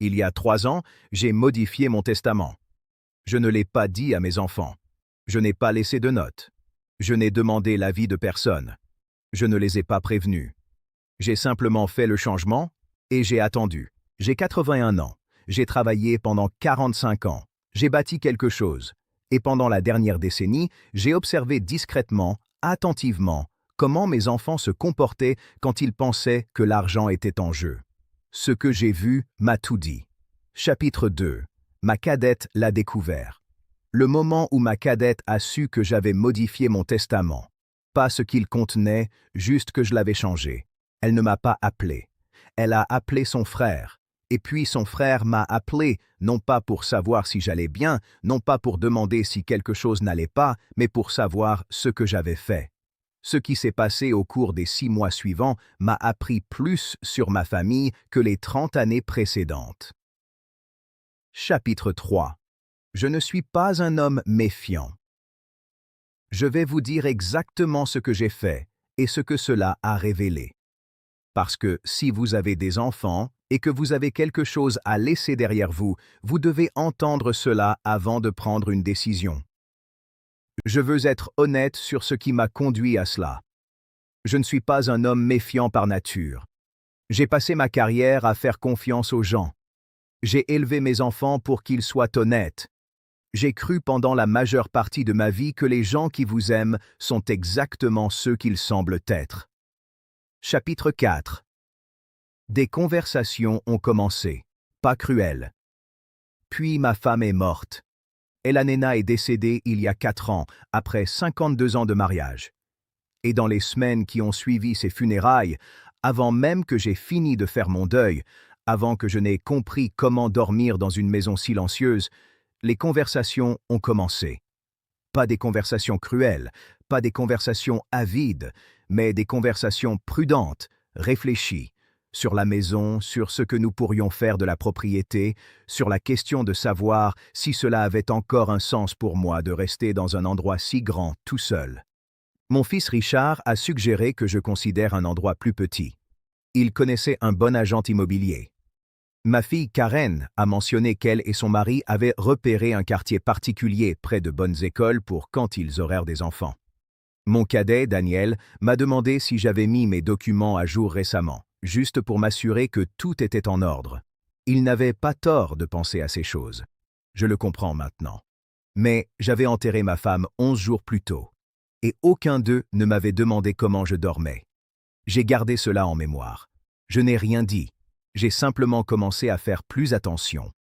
Il y a 3 ans, j'ai modifié mon testament. Je ne l'ai pas dit à mes enfants. Je n'ai pas laissé de notes. Je n'ai demandé l'avis de personne. Je ne les ai pas prévenus. J'ai simplement fait le changement et j'ai attendu. J'ai 81 ans. J'ai travaillé pendant 45 ans. J'ai bâti quelque chose. Et pendant la dernière décennie, j'ai observé discrètement, attentivement, comment mes enfants se comportaient quand ils pensaient que l'argent était en jeu. Ce que j'ai vu m'a tout dit. Chapitre 2. Ma cadette l'a découvert. Le moment où ma cadette a su que j'avais modifié mon testament. Pas ce qu'il contenait, juste que je l'avais changé. Elle ne m'a pas appelé. Elle a appelé son frère. Et puis son frère m'a appelé, non pas pour savoir si j'allais bien, non pas pour demander si quelque chose n'allait pas, mais pour savoir ce que j'avais fait. Ce qui s'est passé au cours des 6 mois suivants m'a appris plus sur ma famille que les 30 années précédentes. Chapitre 3. Je ne suis pas un homme méfiant. Je vais vous dire exactement ce que j'ai fait et ce que cela a révélé. Parce que si vous avez des enfants et que vous avez quelque chose à laisser derrière vous, vous devez entendre cela avant de prendre une décision. Je veux être honnête sur ce qui m'a conduit à cela. Je ne suis pas un homme méfiant par nature. J'ai passé ma carrière à faire confiance aux gens. J'ai élevé mes enfants pour qu'ils soient honnêtes. J'ai cru pendant la majeure partie de ma vie que les gens qui vous aiment sont exactement ceux qu'ils semblent être. Chapitre 4. Des conversations ont commencé, pas cruelles. Puis ma femme est morte. Elanena est décédée il y a 4 ans, après 52 ans de mariage. Et dans les semaines qui ont suivi ses funérailles, avant même que j'aie fini de faire mon deuil, avant que je n'aie compris comment dormir dans une maison silencieuse, les conversations ont commencé. Pas des conversations cruelles, pas des conversations avides, mais des conversations prudentes, réfléchies, sur la maison, sur ce que nous pourrions faire de la propriété, sur la question de savoir si cela avait encore un sens pour moi de rester dans un endroit si grand, tout seul. Mon fils Richard a suggéré que je considère un endroit plus petit. Il connaissait un bon agent immobilier. Ma fille Karen a mentionné qu'elle et son mari avaient repéré un quartier particulier près de bonnes écoles pour quand ils auraient des enfants. Mon cadet, Daniel, m'a demandé si j'avais mis mes documents à jour récemment, juste pour m'assurer que tout était en ordre. Il n'avait pas tort de penser à ces choses. Je le comprends maintenant. Mais j'avais enterré ma femme 11 jours plus tôt, et aucun d'eux ne m'avait demandé comment je dormais. J'ai gardé cela en mémoire. Je n'ai rien dit. J'ai simplement commencé à faire plus attention.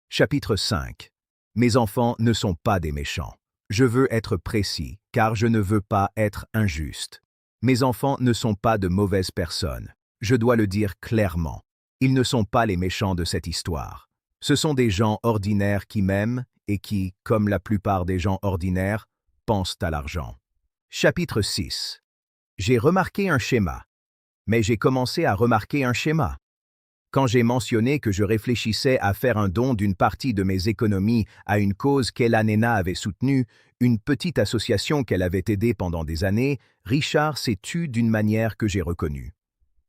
Chapitre 5. Mes enfants ne sont pas des méchants. Je veux être précis, car je ne veux pas être injuste. Mes enfants ne sont pas de mauvaises personnes. Je dois le dire clairement. Ils ne sont pas les méchants de cette histoire. Ce sont des gens ordinaires qui m'aiment et qui, comme la plupart des gens ordinaires, pensent à l'argent. Chapitre 6. J'ai remarqué un schéma. Mais j'ai commencé à remarquer un schéma. Quand j'ai mentionné que je réfléchissais à faire un don d'une partie de mes économies à une cause qu'Elanena avait soutenue, une petite association qu'elle avait aidée pendant des années, Richard s'est tu d'une manière que j'ai reconnue.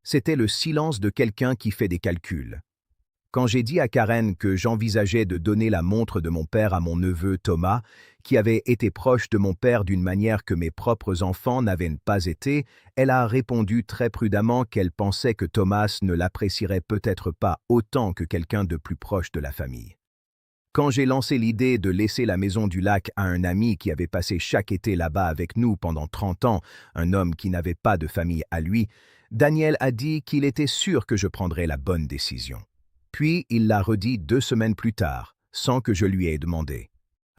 C'était le silence de quelqu'un qui fait des calculs. Quand j'ai dit à Karen que j'envisageais de donner la montre de mon père à mon neveu Thomas, qui avait été proche de mon père d'une manière que mes propres enfants n'avaient pas été, elle a répondu très prudemment qu'elle pensait que Thomas ne l'apprécierait peut-être pas autant que quelqu'un de plus proche de la famille. Quand j'ai lancé l'idée de laisser la maison du lac à un ami qui avait passé chaque été là-bas avec nous pendant 30 ans, un homme qui n'avait pas de famille à lui, Daniel a dit qu'il était sûr que je prendrais la bonne décision. Puis il l'a redit 2 semaines plus tard, sans que je lui ai demandé.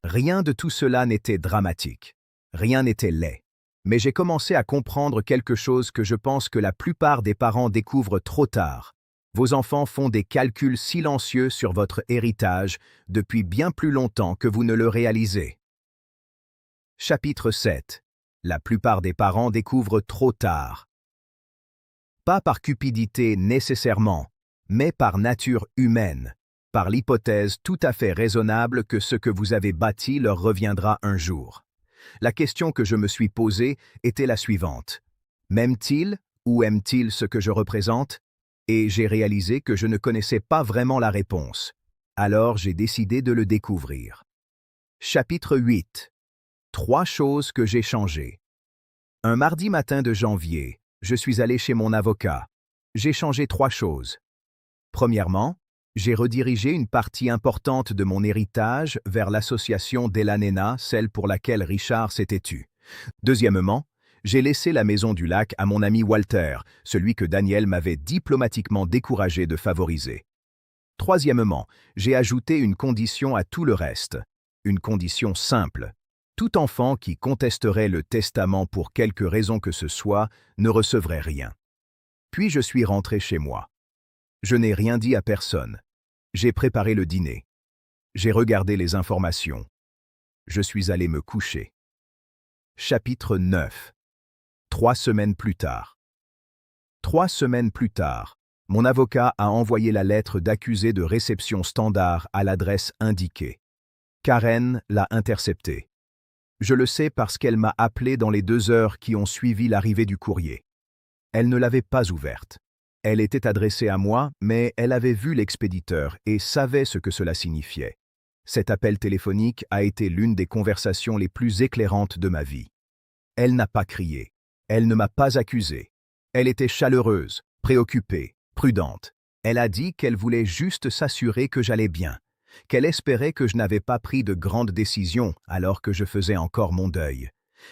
Rien de tout cela n'était dramatique. Rien n'était laid. Mais j'ai commencé à comprendre quelque chose que je pense que la plupart des parents découvrent trop tard. Vos enfants font des calculs silencieux sur votre héritage depuis bien plus longtemps que vous ne le réalisez. Chapitre 7. La plupart des parents découvrent trop tard. Pas par cupidité nécessairement, mais par nature humaine, par l'hypothèse tout à fait raisonnable que ce que vous avez bâti leur reviendra un jour. La question que je me suis posée était la suivante. M'aime-t-il ou aime-t-il ce que je représente? Et j'ai réalisé que je ne connaissais pas vraiment la réponse. Alors j'ai décidé de le découvrir. Chapitre 8. 3 choses que j'ai changées. Un mardi matin de janvier, je suis allé chez mon avocat. J'ai changé 3 choses. Premièrement, j'ai redirigé une partie importante de mon héritage vers l'association Della Nena, celle pour laquelle Richard s'était tu. Deuxièmement, j'ai laissé la maison du lac à mon ami Walter, celui que Daniel m'avait diplomatiquement découragé de favoriser. Troisièmement, j'ai ajouté une condition à tout le reste. Une condition simple. Tout enfant qui contesterait le testament pour quelque raison que ce soit ne recevrait rien. Puis je suis rentré chez moi. Je n'ai rien dit à personne. J'ai préparé le dîner. J'ai regardé les informations. Je suis allé me coucher. Chapitre 9. 3 semaines plus tard. 3 semaines plus tard, mon avocat a envoyé la lettre d'accusé de réception standard à l'adresse indiquée. Karen l'a interceptée. Je le sais parce qu'elle m'a appelé dans les 2 heures qui ont suivi l'arrivée du courrier. Elle ne l'avait pas ouverte. Elle était adressée à moi, mais elle avait vu l'expéditeur et savait ce que cela signifiait. Cet appel téléphonique a été l'une des conversations les plus éclairantes de ma vie. Elle n'a pas crié. Elle ne m'a pas accusé. Elle était chaleureuse, préoccupée, prudente. Elle a dit qu'elle voulait juste s'assurer que j'allais bien, qu'elle espérait que je n'avais pas pris de grandes décisions alors que je faisais encore mon deuil,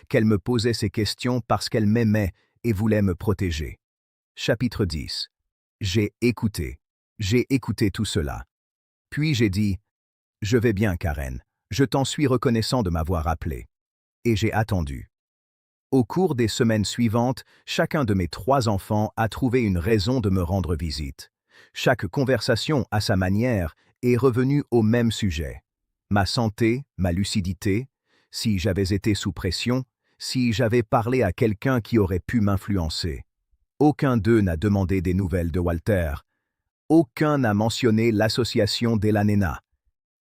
qu'elle me posait ces questions parce qu'elle m'aimait et voulait me protéger. Chapitre 10. J'ai écouté tout cela. Puis j'ai dit « Je vais bien, Karen, je t'en suis reconnaissant de m'avoir appelé. » Et j'ai attendu. Au cours des semaines suivantes, chacun de mes 3 enfants a trouvé une raison de me rendre visite. Chaque conversation, à sa manière, est revenue au même sujet. Ma santé, ma lucidité, si j'avais été sous pression, si j'avais parlé à quelqu'un qui aurait pu m'influencer. Aucun d'eux n'a demandé des nouvelles de Walter. Aucun n'a mentionné l'association Della Nena.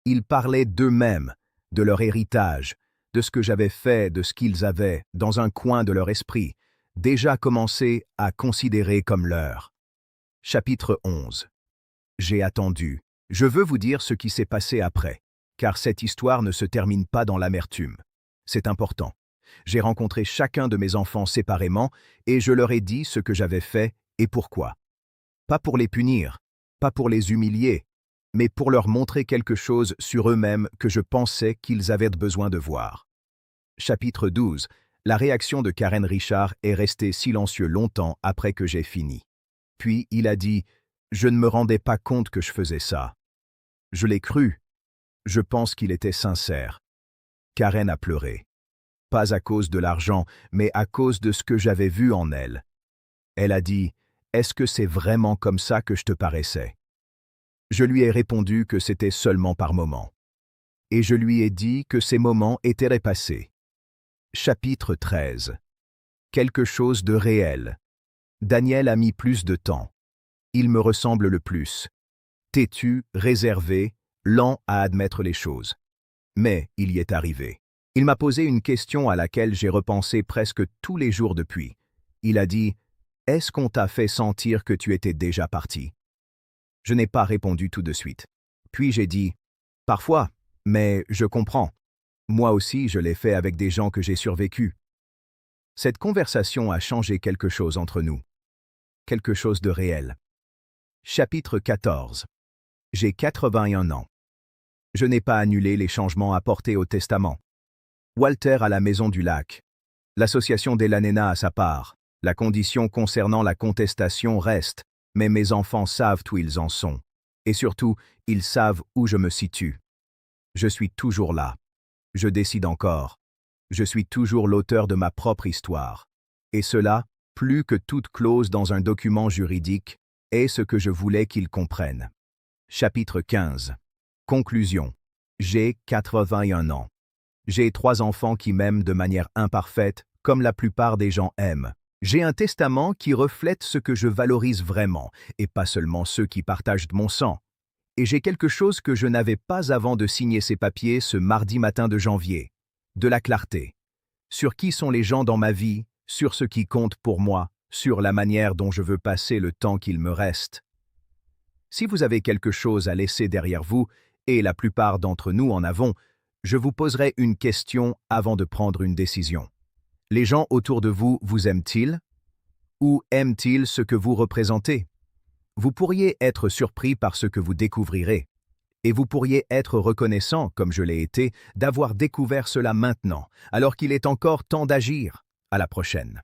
Ils parlaient d'eux-mêmes, de leur héritage, de ce que j'avais fait, de ce qu'ils avaient, dans un coin de leur esprit, déjà commencé à considérer comme leur. Chapitre 11. J'ai attendu. Je veux vous dire ce qui s'est passé après, car cette histoire ne se termine pas dans l'amertume. C'est important. J'ai rencontré chacun de mes enfants séparément et je leur ai dit ce que j'avais fait et pourquoi. Pas pour les punir, pas pour les humilier, mais pour leur montrer quelque chose sur eux-mêmes que je pensais qu'ils avaient besoin de voir. Chapitre 12. La réaction de Karen Richard est restée silencieux longtemps après que j'ai fini. Puis il a dit « Je ne me rendais pas compte que je faisais ça. » Je l'ai cru. Je pense qu'il était sincère. Karen a pleuré. Pas à cause de l'argent, mais à cause de ce que j'avais vu en elle. Elle a dit « Est-ce que c'est vraiment comme ça que je te paraissais ?» Je lui ai répondu que c'était seulement par moments. Et je lui ai dit que ces moments étaient repassés. Chapitre 13. Quelque chose de réel. Daniel a mis plus de temps. Il me ressemble le plus. Têtu, réservé, lent à admettre les choses. Mais il y est arrivé. Il m'a posé une question à laquelle j'ai repensé presque tous les jours depuis. Il a dit « Est-ce qu'on t'a fait sentir que tu étais déjà parti ?» Je n'ai pas répondu tout de suite. Puis j'ai dit « Parfois, mais je comprends. Moi aussi, je l'ai fait avec des gens que j'ai survécu. » Cette conversation a changé quelque chose entre nous. Quelque chose de réel. Chapitre 14. J'ai 81 ans. Je n'ai pas annulé les changements apportés au testament. Walter à la maison du lac. L'association Della Nena a sa part. La condition concernant la contestation reste, mais mes enfants savent où ils en sont. Et surtout, ils savent où je me situe. Je suis toujours là. Je décide encore. Je suis toujours l'auteur de ma propre histoire. Et cela, plus que toute clause dans un document juridique, est ce que je voulais qu'ils comprennent. Chapitre 15. Conclusion. J'ai 81 ans. J'ai 3 enfants qui m'aiment de manière imparfaite, comme la plupart des gens aiment. J'ai un testament qui reflète ce que je valorise vraiment, et pas seulement ceux qui partagent mon sang. Et j'ai quelque chose que je n'avais pas avant de signer ces papiers ce mardi matin de janvier. De la clarté. Sur qui sont les gens dans ma vie, sur ce qui compte pour moi, sur la manière dont je veux passer le temps qu'il me reste. Si vous avez quelque chose à laisser derrière vous, et la plupart d'entre nous en avons, je vous poserai une question avant de prendre une décision. Les gens autour de vous aiment-ils? Ou aiment-ils ce que vous représentez? Vous pourriez être surpris par ce que vous découvrirez. Et vous pourriez être reconnaissant, comme je l'ai été, d'avoir découvert cela maintenant, alors qu'il est encore temps d'agir. À la prochaine.